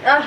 No!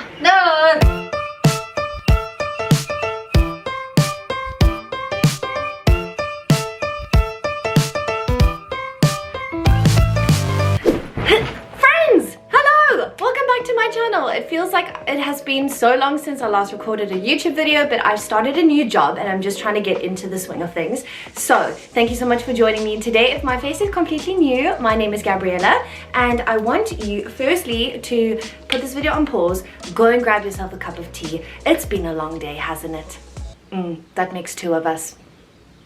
It feels like it has been so long since I last recorded a YouTube video, but I've started a new job and I'm just trying to get into the swing of things. So thank you so much for joining me today. If my face is completely new, my name is Gabriella and I want you firstly to put this video on pause, go and grab yourself a cup of tea. It's been a long day, hasn't it? That makes two of us.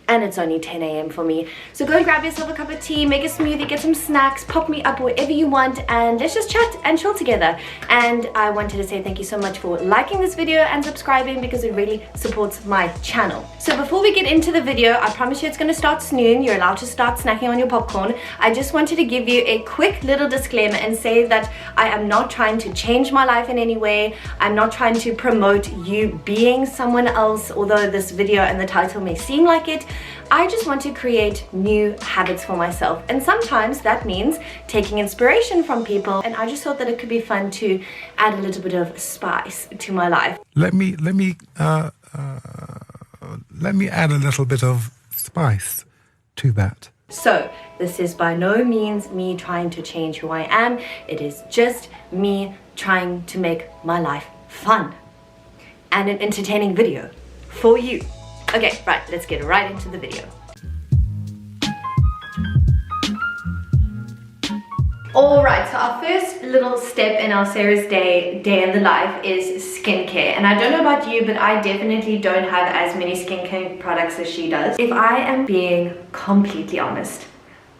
And it's only 10 a.m. for me. So go and grab yourself a cup of tea, make a smoothie, get some snacks, pop me up wherever you want, and let's just chat and chill together. And I wanted to say thank you so much for liking this video and subscribing because it really supports my channel. So before we get into the video, I promise you it's gonna start soon. You're allowed to start snacking on your popcorn. I just wanted to give you a quick little disclaimer and say that I am not trying to change my life in any way. I'm not trying to promote you being someone else, although this video and the title may seem like it. I just want to create new habits for myself, and sometimes that means taking inspiration from people, and I just thought that it could be fun to add a little bit of spice to my life. Let me add a little bit of spice to that. So this is by no means me trying to change who I am. It is just me trying to make my life fun and an entertaining video for you. Okay, right, let's get right into the video. Alright, so our first little step in our Sarah's day in the life is skincare. And I don't know about you, but I definitely don't have as many skincare products as she does. If I am being completely honest,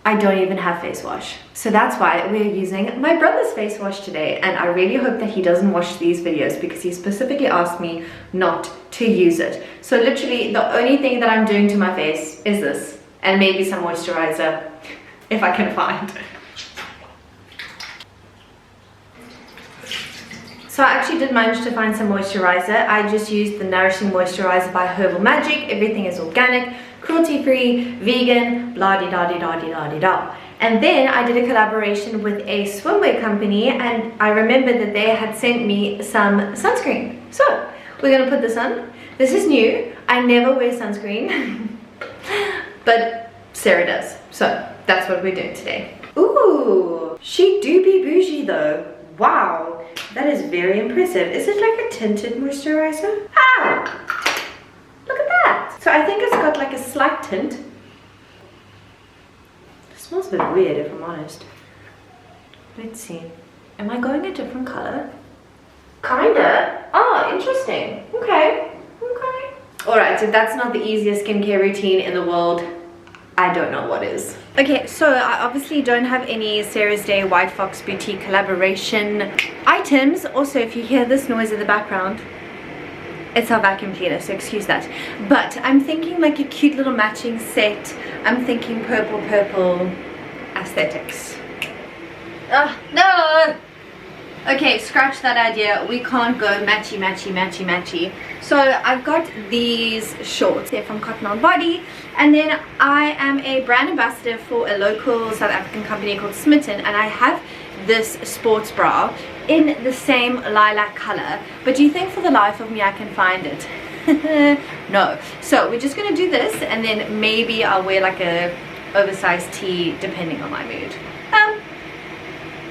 I don't even have face wash. So that's why we're using my brother's face wash today, and I really hope that he doesn't watch these videos because he specifically asked me not to use it. So literally the only thing that I'm doing to my face is this, and maybe some moisturizer if I can find. So I actually did manage to find some moisturizer. I just used the Nourishing Moisturizer by Herbal Magic. Everything is organic, cruelty-free, vegan, blah-de-da-de-da-de-da-de-da. And then I did a collaboration with a swimwear company, and I remember that they had sent me some sunscreen. So we're gonna put this on. This is new. I never wear sunscreen, but Sarah does. So that's what we're doing today. Ooh, she do be bougie though. Wow, that is very impressive. Is it like a tinted moisturizer? Ow! Look at that. So I think it's got like a slight tint. It smells a bit weird if I'm honest. Let's see. Am I going a different color? Kinda. Oh, interesting. Okay. Okay. Alright, so that's not the easiest skincare routine in the world. I don't know what is. Okay, so I obviously don't have any Sarah's Day White Fox Boutique collaboration items. Also, if you hear this noise in the background, it's our vacuum cleaner, so excuse that. But I'm thinking like a cute little matching set. I'm thinking purple aesthetics. No! Okay, scratch that idea. We can't go matchy. So I've got these shorts. They're from Cotton On Body. And then I am a brand ambassador for a local South African company called Smitten. And I have this sports bra in the same lilac color. But do you think for the life of me I can find it? No. So we're just going to do this. And then maybe I'll wear like a oversized tee depending on my mood.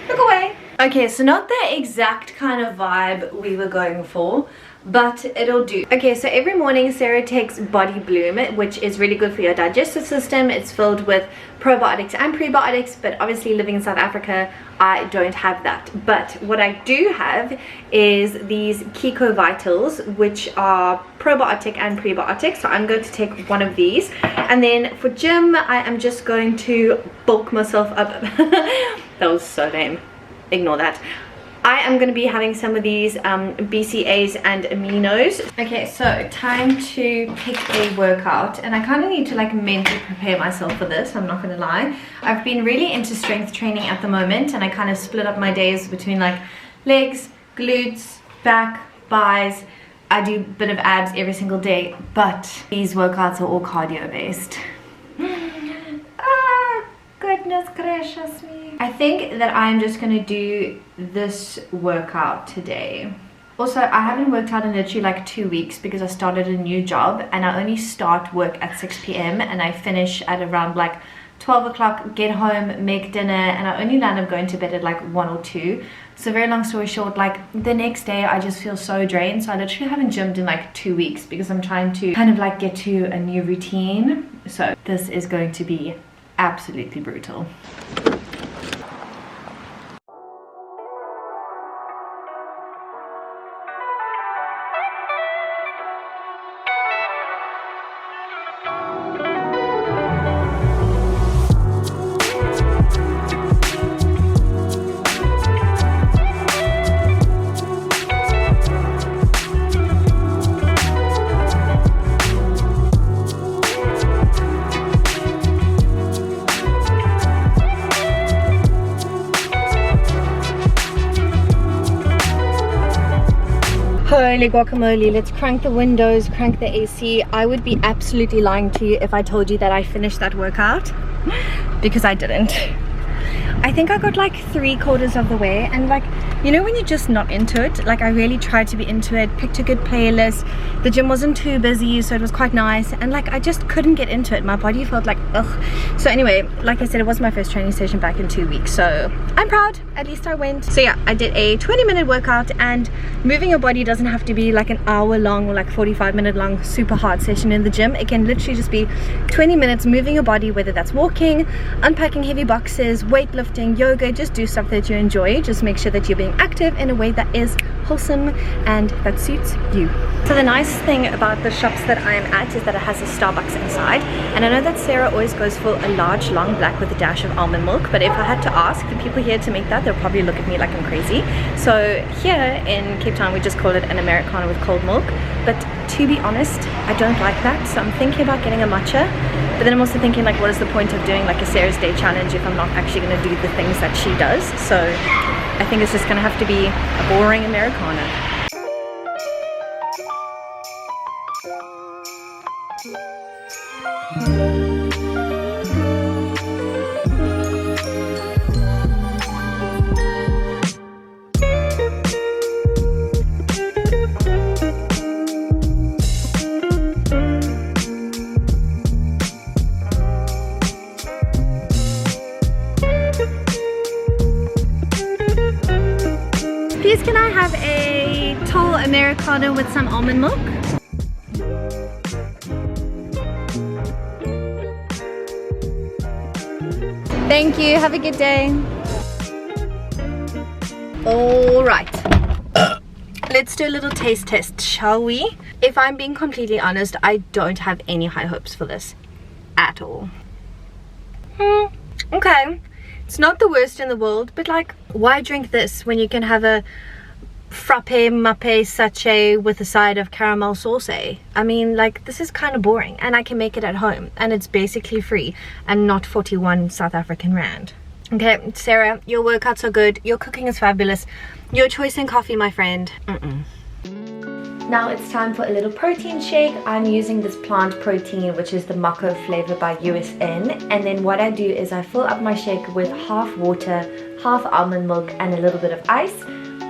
Look away. Okay, so not the exact kind of vibe we were going for, but it'll do. Okay, so every morning Sarah takes Body Bloom, which is really good for your digestive system. It's filled with probiotics and prebiotics, but obviously living in South Africa, I don't have that. But what I do have is these Kiko Vitals, which are probiotic and prebiotic. So I'm going to take one of these. And then for gym, I am just going to bulk myself up. That was so lame. Ignore that. I am going to be having some of these BCAAs and aminos. Okay, so time to pick a workout, and I kind of need to like mentally prepare myself for this, I'm not going to lie. I've been really into strength training at the moment, and I kind of split up my days between like legs, glutes, back, thighs. I do a bit of abs every single day, but these workouts are all cardio based. Goodness gracious me. I think that I'm just gonna do this workout today. Also, I haven't worked out in literally like 2 weeks because I started a new job and I only start work at 6 p.m. and I finish at around like 12 o'clock, get home, make dinner, and I only land up going to bed at like 1 or 2. So very long story short, like the next day I just feel so drained. So I literally haven't gymmed in like 2 weeks because I'm trying to kind of like get to a new routine. So this is going to be absolutely brutal. Holy guacamole, let's crank the windows, crank the AC. I would be absolutely lying to you if I told you that I finished that workout, because I didn't. I think I got like 3/4 of the way, and like, you know when you're just not into it, like I really tried to be into it, picked a good playlist, the gym wasn't too busy so it was quite nice, and like I just couldn't get into it. My body felt like ugh. So anyway, like I said, it was my first training session back in 2 weeks, so I'm proud, at least I went. So yeah, I did a 20-minute workout, and moving your body doesn't have to be like an hour long or like 45-minute long super hard session in the gym. It can literally just be 20 minutes moving your body, whether that's walking, unpacking heavy boxes, weightlifting, yoga. Just do stuff that you enjoy. Just make sure that you're being active in a way that is wholesome and that suits you. So the nice thing about the shops that I am at is that it has a Starbucks inside, and I know that Sarah always goes for a large long black with a dash of almond milk, but if I had to ask the people here to make that, they'll probably look at me like I'm crazy. So here in Cape Town we just call it an Americano with cold milk, but to be honest, I don't like that, so I'm thinking about getting a matcha. But then I'm also thinking, like, what is the point of doing like a Sarah's Day challenge if I'm not actually going to do the things that she does? So I think it's just going to have to be a boring Americano. Please, can I have a tall Americano with some almond milk? Thank you, have a good day. Alright, let's do a little taste test, shall we? If I'm being completely honest, I don't have any high hopes for this at all. Okay. It's not the worst in the world, but like, why drink this when you can have a frappe mappe sachet with a side of caramel sauce? I mean, like, this is kind of boring, and I can make it at home, and it's basically free and not 41 South African rand. Okay, Sarah, your workouts are good, your cooking is fabulous, your choice in coffee, my friend. Now it's time for a little protein shake. I'm using this plant protein, which is the Mako flavor by USN. And then what I do is I fill up my shake with half water, half almond milk, and a little bit of ice.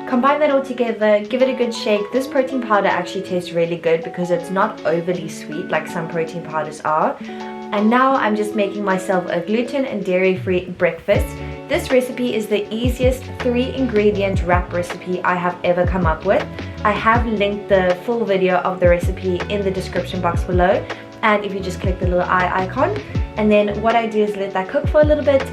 Combine that all together, give it a good shake. This protein powder actually tastes really good because it's not overly sweet like some protein powders are. And now I'm just making myself a gluten and dairy-free breakfast. This recipe is the easiest 3-ingredient wrap recipe I have ever come up with. I have linked the full video of the recipe in the description box below, and if you just click the little eye icon, and then what I do is let that cook for a little bit,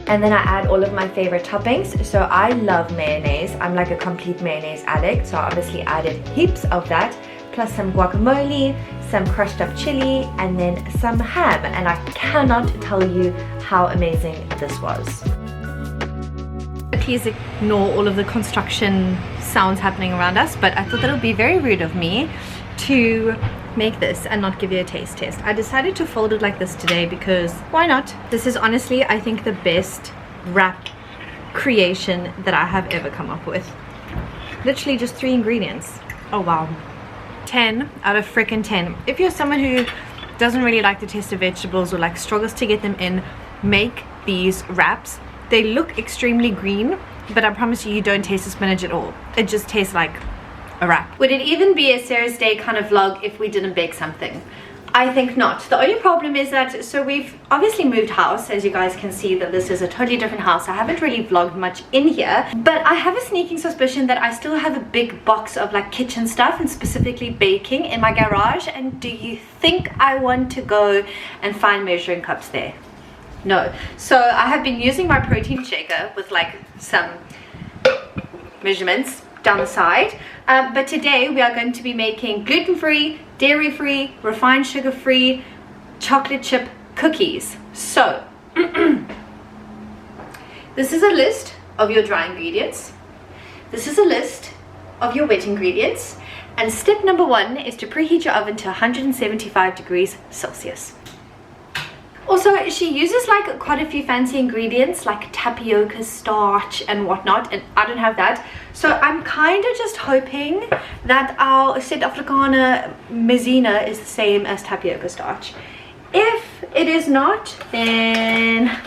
and then I add all of my favorite toppings. So I love mayonnaise. I'm like a complete mayonnaise addict, so I obviously added heaps of that, plus some guacamole, some crushed up chili, and then some ham, and I cannot tell you how amazing this was. Please ignore all of the construction sounds happening around us, but I thought that it would be very rude of me to make this and not give you a taste test. I decided to fold it like this today because why not? This is honestly, I think, the best wrap creation that I have ever come up with. Literally just 3 ingredients. Oh wow. 10 out of frickin' 10. If you're someone who doesn't really like the taste of vegetables or like struggles to get them in, make these wraps. They look extremely green, but I promise you, you don't taste the spinach at all. It just tastes like a wrap. Would it even be a Sarah's Day kind of vlog if we didn't bake something? I think not. The only problem is that, so we've obviously moved house, as you guys can see that this is a totally different house. I haven't really vlogged much in here, but I have a sneaking suspicion that I still have a big box of like kitchen stuff and specifically baking in my garage. And do you think I want to go and find measuring cups there? No. So I have been using my protein shaker with like some measurements down the side, but today we are going to be making gluten-free, dairy-free, refined sugar-free chocolate chip cookies. So this is a list of your dry ingredients, this is a list of your wet ingredients, and step number 1 is to preheat your oven to 175 degrees Celsius. Also, she uses like quite a few fancy ingredients like tapioca starch and whatnot, and I don't have that. So I'm kind of just hoping that our Suid-Afrikaner maizena is the same as tapioca starch. If it is not, then...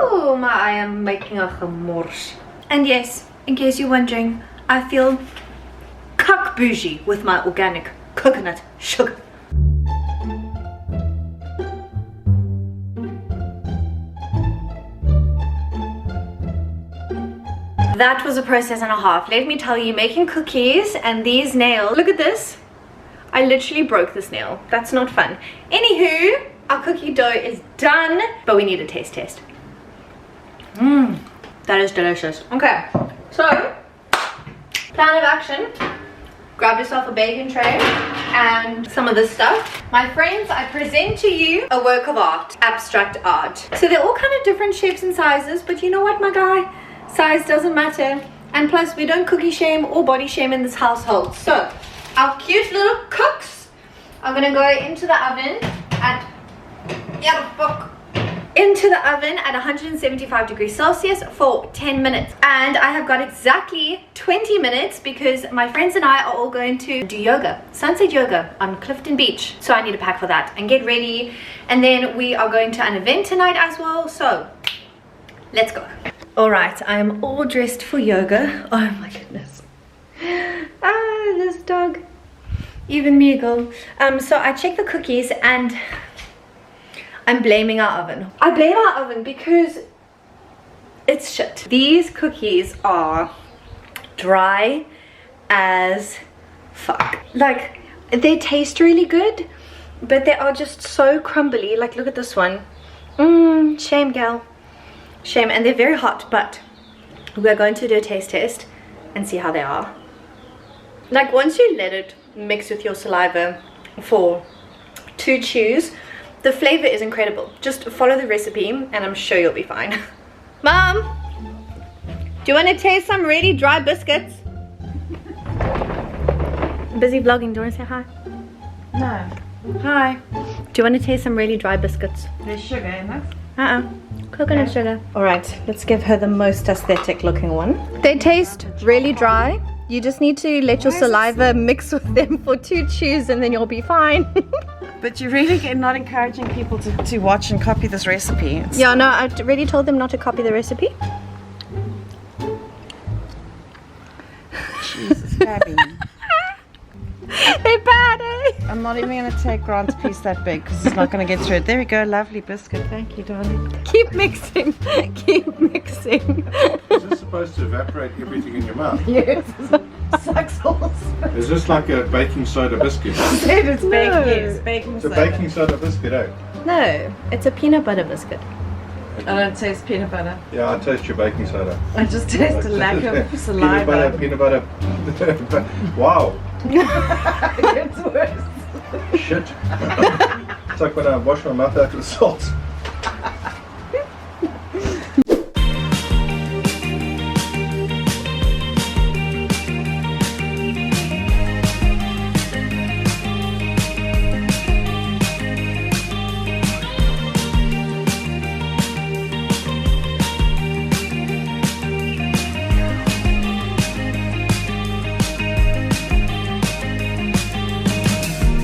Oh, I am making a gemors. And yes, in case you're wondering, I feel cuck bougie with my organic coconut sugar. That was a process and a half. Let me tell you, making cookies and these nails. Look at this. I literally broke this nail. That's not fun. Anywho, our cookie dough is done, but we need a taste test. That is delicious. Okay, so plan of action. Grab yourself a baking tray and some of this stuff. My friends, I present to you a work of art, abstract art. So they're all kind of different shapes and sizes, but you know what, my guy? Size doesn't matter, and plus we don't cookie shame or body shame in this household. So our cute little cooks are gonna go into the oven at 175 degrees Celsius for 10 minutes. And I have got exactly 20 minutes because my friends and I are all going to do yoga, sunset yoga on Clifton Beach. So I need to pack for that and get ready, and then we are going to an event tonight as well, so let's go. Alright, I am all dressed for yoga. Oh my goodness. This dog. Even Meagle. So I checked the cookies and I'm blaming our oven. I blame our oven because it's shit. These cookies are dry as fuck. Like, they taste really good, but they are just so crumbly. Like, look at this one. Shame, gal. Shame. And they're very hot, but we're going to do a taste test and see how they are. Like, once you let it mix with your saliva for 2 chews, the flavor is incredible. Just follow the recipe and I'm sure you'll be fine. Mom, do you want to taste some really dry biscuits? Busy vlogging. Do you want to say hi? No. Hi. Do you want to taste some really dry biscuits? There's sugar in it. Coconut sugar. Alright, let's give her the most aesthetic looking one. They taste really dry. You just need to let your saliva mix with them for 2 chews and then you'll be fine. But you're really not encouraging people to watch and copy this recipe. Yeah, no, I already told them not to copy the recipe. Jesus, Gabby. They're bad, eh? I'm not even going to take Grant's piece that big because it's not going to get through it. There we go, lovely biscuit. Thank you, darling. Keep mixing. Keep mixing. Is this supposed to evaporate everything in your mouth? Yes. Sucks holes. Is this like a baking soda biscuit? It's baking, yes, baking It's a soda. baking soda biscuit, eh? No, it's a peanut butter biscuit. I don't taste peanut butter. Yeah, I taste your baking soda. I just taste a lack of saliva. Peanut butter. Wow. It's worse. Shit. It's like when I wash my mouth out with salt.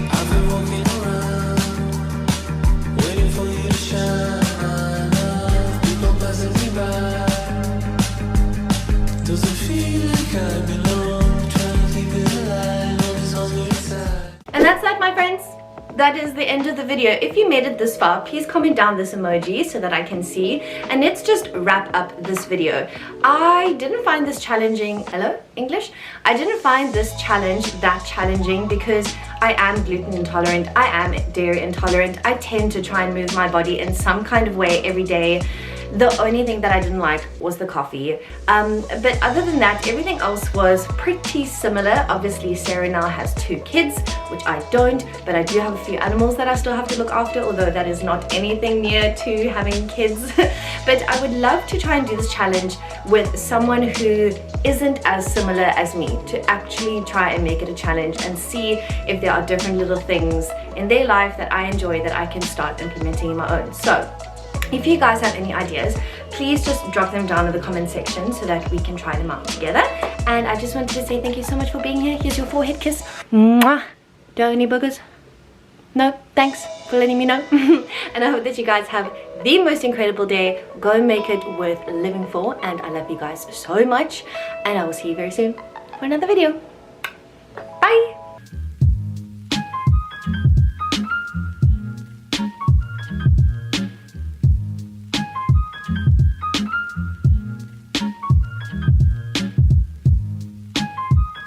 I've been walking around, waiting for you to shine. And that's that, my friends. That is the end of the video. If you made it this far, please comment down this emoji so that I can see. And let's just wrap up this video. I didn't find this challenging. Hello, English? I didn't find this challenge that challenging because I am gluten intolerant. I am dairy intolerant. I tend to try and move my body in some kind of way every day. The only thing that I didn't like was the coffee. But other than that, everything else was pretty similar. Obviously, Sarah now has 2 kids, which I don't, but I do have a few animals that I still have to look after, although that is not anything near to having kids. But I would love to try and do this challenge with someone who isn't as similar as me, to actually try and make it a challenge and see if there are different little things in their life that I enjoy that I can start implementing in my own. So if you guys have any ideas, please just drop them down in the comment section so that we can try them out together. And I just wanted to say thank you so much for being here. Here's your forehead kiss. Mwah. Do you have any boogers? No? Thanks for letting me know. And I hope that you guys have the most incredible day. Go make it worth living for. And I love you guys so much. And I will see you very soon for another video. Bye!